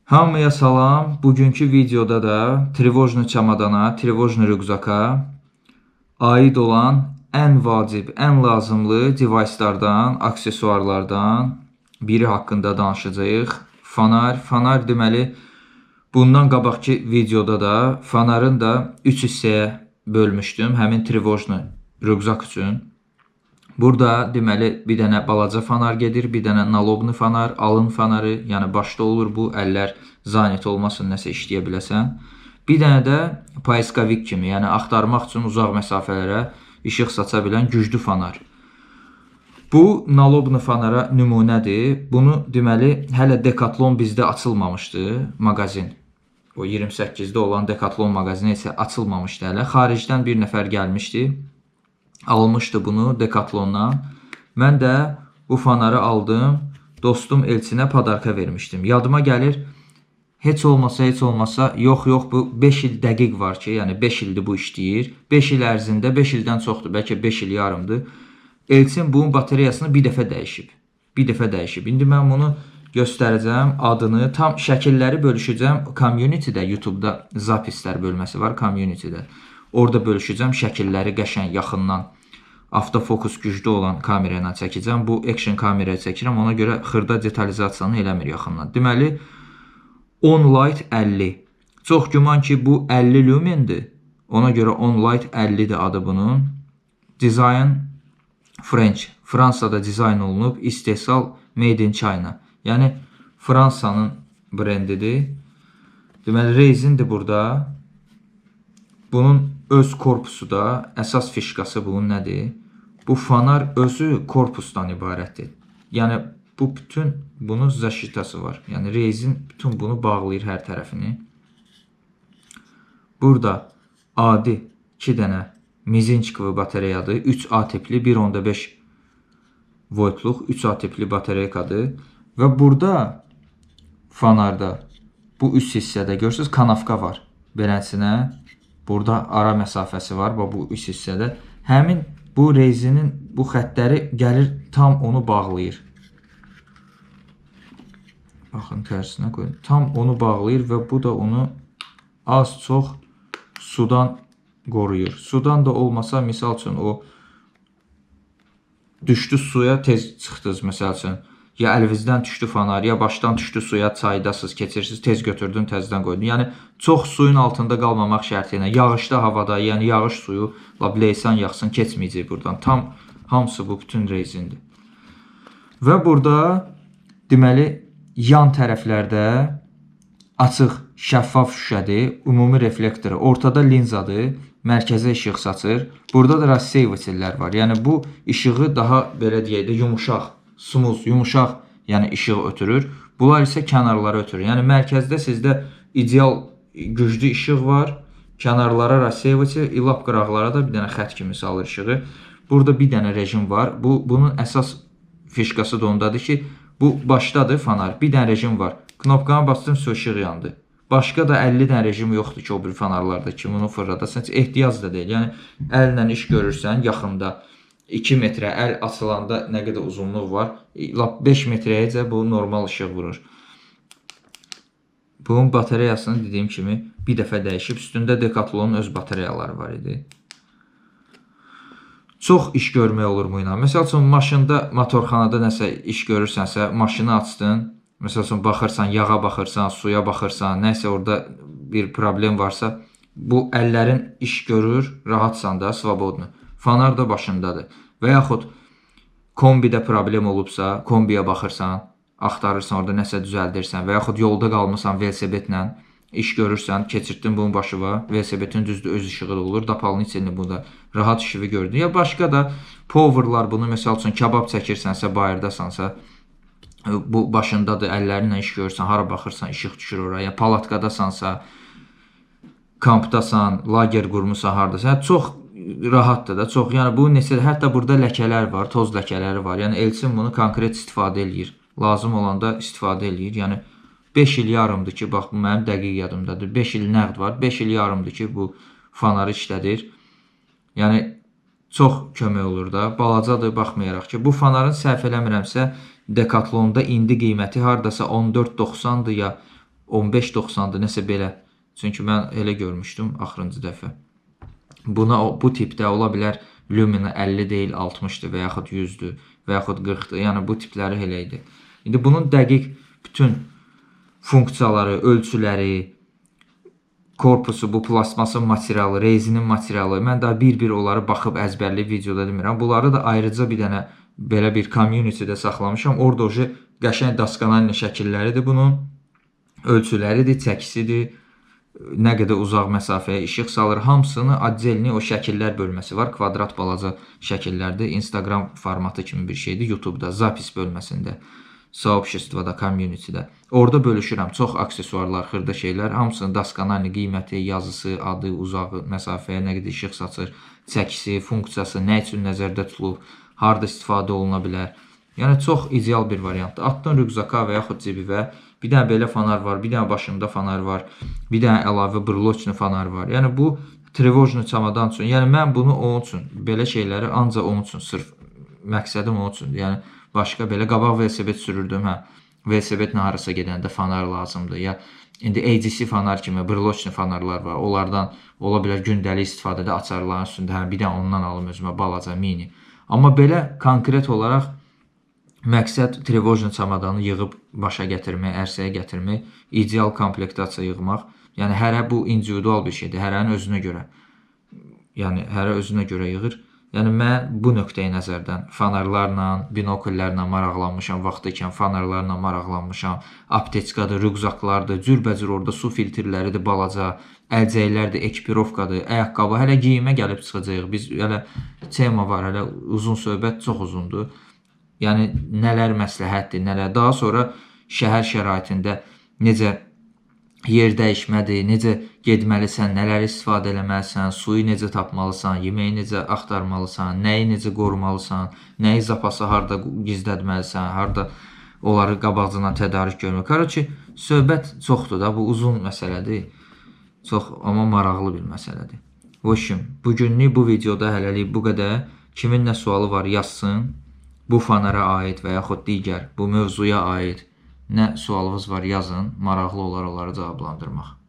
Hamıya salam. Bugünkü videoda da trevojnu çamadana, trevojnu rüqzaka aid olan ən vacib, ən lazımlı devicelardan, aksesuarlardan biri haqqında danışacağıq. Fanar deməli, bundan qabaqki videoda da fanarın da 3 hissəyə bölmüşdüm, həmin trevojnu rüqzak üçün. Burada deməli bir dənə balaca fanar gedir, bir dənə nalobni fanar, alın fanarı, yəni başda olur bu, əllər zanit olmasın, nəsə işləyə biləsən. Bir dənə də poiskovik kimi, yəni axtarmaq üçün uzaq məsafələrə işıq saça bilən güclü fanar. Bu nalobni fanara nümunədir. Bunu deməli hələ Decathlon bizdə açılmamışdı, mağazin. O 28-də olan Decathlon mağazini isə açılmamışdı hələ. Xaricdən bir nəfər gəlmişdi. Almışdı bunu Decathlondan. Mən də bu fanarı aldım. Dostum Elçinə padarka vermişdim. Yadıma gəlir, heç olmasa, yox, bu 5 il dəqiq var ki, yəni 5 ildir bu işləyir. 5 il ərzində, 5 ildən çoxdur, bəlkə 5 il yarımdır. Elçin bunun bateriyasını bir dəfə dəyişib. İndi mən bunu göstərəcəm, adını, tam şəkilləri bölüşəcəm. Community'də, YouTube'da zapislər bölməsi var, Community'də. Orada bölüşəcəm, şəkilləri qəşəng yaxından avtofokus güclü olan kamerayla çəkəcəm. Bu action kameraya çəkirəm, ona görə xırda detalizasiyanı eləmir yaxından. Deməli, OnLight 50. Çox güman ki, bu 50 lumendir. Ona görə OnLight 50-dir adı bunun. Design French. Fransada dizayn olunub, istehsal Made in China. Yəni, Fransanın brendidir. Deməli, rezindir burada. Bunun öz korpusu da, əsas fişkası bunun nədir? Bu fanar özü korpusdan ibarətdir. Yəni, bunun zaşitası var. Yəni, rezin bütün bunu bağlayır hər tərəfini. Burada adi 2 dənə mizinçkovu batareyadır. 3A tipli, 1.5 voltluq 3A tipli batareykadır. Və burada fanarda bu üst hissədə görürsünüz, kanavka var. Beləsinə, burada ara məsafəsi var bu üst hissədə. Həmin bu rezinin bu xəttləri gəlir, tam onu bağlayır. Baxın, tərsinə qoyun. Tam onu bağlayır və bu da onu az-çox sudan qoruyur. Sudan da olmasa, misal üçün o düşdü suya tez çıxdınız, misal üçün. Ya əlinizdən düşdü fanar, ya başdan düşdü suya, çaydasınız, keçirsiniz, tez götürdün, təzdən qoydun. Yəni, çox suyun altında qalmamaq şərti ilə, yağışlı havada, yəni yağış suyu, leysan yaxsın, keçməyəcək buradan. Tam hamısı bu bütün rezindir. Və burada, deməli, yan tərəflərdə açıq, şəffaf şüşədir, ümumi reflektoru, ortada linzadır, mərkəzə işıq saçır. Burada da rasseyvatellər var. Yəni, bu işığı daha, belə deyək də, yumuşaq, yəni işıq ötürür. Bunlar isə kənarlara ötürür. Yəni, mərkəzdə sizdə ideal güclü işıq var. Kənarlara rasseyvatel, lap qıraqlara da bir dənə xət kimi salır işığı. Burada bir dənə rejim var. Bunun əsas fişkası da ondadır ki, bu başdadır fanar. Bir dənə rejim var. Knopkanı bastım, işıq yandı. Başqa da 50 dənə rejim yoxdur ki, o bir fanarlarda ki, bunu fırladasan. Ehtiyac da deyil. Yəni, əllə iş görürsən, yaxında 2 metrə əl açılanda nə qədər uzunluq var. 5 metrəyəcə bu normal işıq vurur. Bunun batareyasını dediyim kimi bir dəfə dəyişib. Üstündə Decathlonun öz batareyaları var idi. Çox iş görmək olur bu ilə. Məsəl üçün, maşında, motorxanada nəsə iş görürsənsə, maşını açdın. Məsəl üçün, baxırsan, yağa baxırsan, suya baxırsan, nəsə orada bir problem varsa, bu əllərin iş görür, rahatsan da, svobodnu. Fanar da başındadır. Və yaxud kombidə problem olubsa, kombiyə baxırsan, axtarırsan, orada nəsə düzəldirsən və yaxud yolda qalmısan velosipedlə, iş görürsən, keçirdin bunun başıva, velosipedin düzdür öz işığı olur, dapalniçelini burada rahat işığı gördün. Ya başqa da powerlar bunu, məsəl üçün, kebab çəkirsənsə, bayırdasansa, bu başındadır, əllərinlə iş görürsən, hara baxırsan, işıq düşür oraya, palatkadasansa, kampdasan, lager qurmusan, haradasa, çox rahatdır da, çox. Yəni, bu neçə, hətta burada ləkələr var, toz ləkələri var. Yəni, Elçin bunu konkret istifadə eləyir. Lazım olanda istifadə eləyir. Yəni, 5 il yarımdır ki, bax, bu mənim dəqiq yadımdadır. 5 il nəqd var, 5 il yarımdır ki, bu fanarı işlədir. Yəni, çox kömək olur da, balacadır, baxmayaraq ki, bu fanarın səhv eləmirəmsə, Decathlonda indi qiyməti haradasa 14.90-dır ya 15.90-dır, nəsə belə. Çünki mən elə görmüşdüm axırıncı dəfə. Bu tipdə ola bilər Lumina 50 deyil, 60-dır və yaxud 100-dür və yaxud 40-dır. Yəni bu tipləri elə idi. İndi bunun dəqiq bütün funksiyaları, ölçüləri, korpusu, bu plasmasın materialı, rezinin materialı, mən daha bir-bir onları baxıb əzbərli videoda demirəm. Bunları da ayrıca bir dənə belə bir community'də saxlamışam. Orada oje qəşəng daskanalni şəkilləridir bunun. Ölçüləridir, çəkisidir, nə qədər uzaq məsafəyə işıq salır, hamısını atzelni o şəkillər bölməsi var. Kvadrat balaca şəkillərdir. Instagram formatı kimi bir şeydir. YouTube'da zapis bölməsində, soobşestvada, community'də. Orada bölüşürəm. Çox aksesuarlar, xırda şeylər. Hamısının daskanalni qiyməti, yazısı, adı, uzağı, məsafəyə nə qədər işıq saçır, çəkisi, funksiyası, nə üçün nəzərdə tutulub, harda istifadə oluna bilər. Yəni çox ideal bir variantdır. Atdın rüqzaka və yaxud cibivə. Bir dənə belə fanar var, bir dənə başında fanar var, bir dənə əlavə brlochni fanar var. Yəni bu trevojni çamadan üçün, yəni mən bunu onun üçün, belə şeyləri ancaq onun üçün, sırf məqsədim onun üçün. Yəni başqa belə qabaq velosiped sürürdüm, hə. Velosipedlə harasa gedəndə fanar lazımdır. Ya indi AGC fanar kimi brlochni fanarlar var. Onlardan ola bilər gündəlik istifadədə açarların üstündə, hə, bir dənə ondan alım özümə balaca mini. Amma belə konkret olaraq məqsəd trevojni çamadanı yığıb başa gətirmək, ərsəyə gətirmək, ideal komplektasiya yığmaq. Yəni hərə bu individual bir şeydir, hərənin özünə görə. Yəni hərə özünə görə yığır. Yəni mən bu nöqteyi nəzərdən fanarlarla, binokullərlə maraqlanmışam, vaxtı ikən fanarlarla maraqlanmışam. Aptečkadır, rüqzaklardır, cürbəcür orada su filtrləridir, balaca, əlcəklərdir, ekipirovkadır, ayaqqabı. Hələ geyimə gəlib çıxacağıq. Biz hələ tema var, hələ uzun söhbət çox uzundur. Yəni nələr məsləhətdir, nələr. Daha sonra şəhər şəraitində necə yer dəyişmədir, necə getməlisən, nələri istifadə eləməlisən, suyu necə tapmalısan, yeməyi necə axtarmalısan, nəyi necə qorumalısan, nəyi zapası harda gizlətməlisən, harda onları qabaqcadan tədarük görmək. Qarşı söhbət çoxdur da, bu uzun məsələdir. Çox, amma maraqlı bir məsələdir. Bugünlük bu videoda hələlik bu qədər. Kimin nə sualı var yazsın. Bu fanara aid və yaxud digər bu mövzuya aid nə sualınız var yazın. Maraqlı olar onları cavablandırmaq.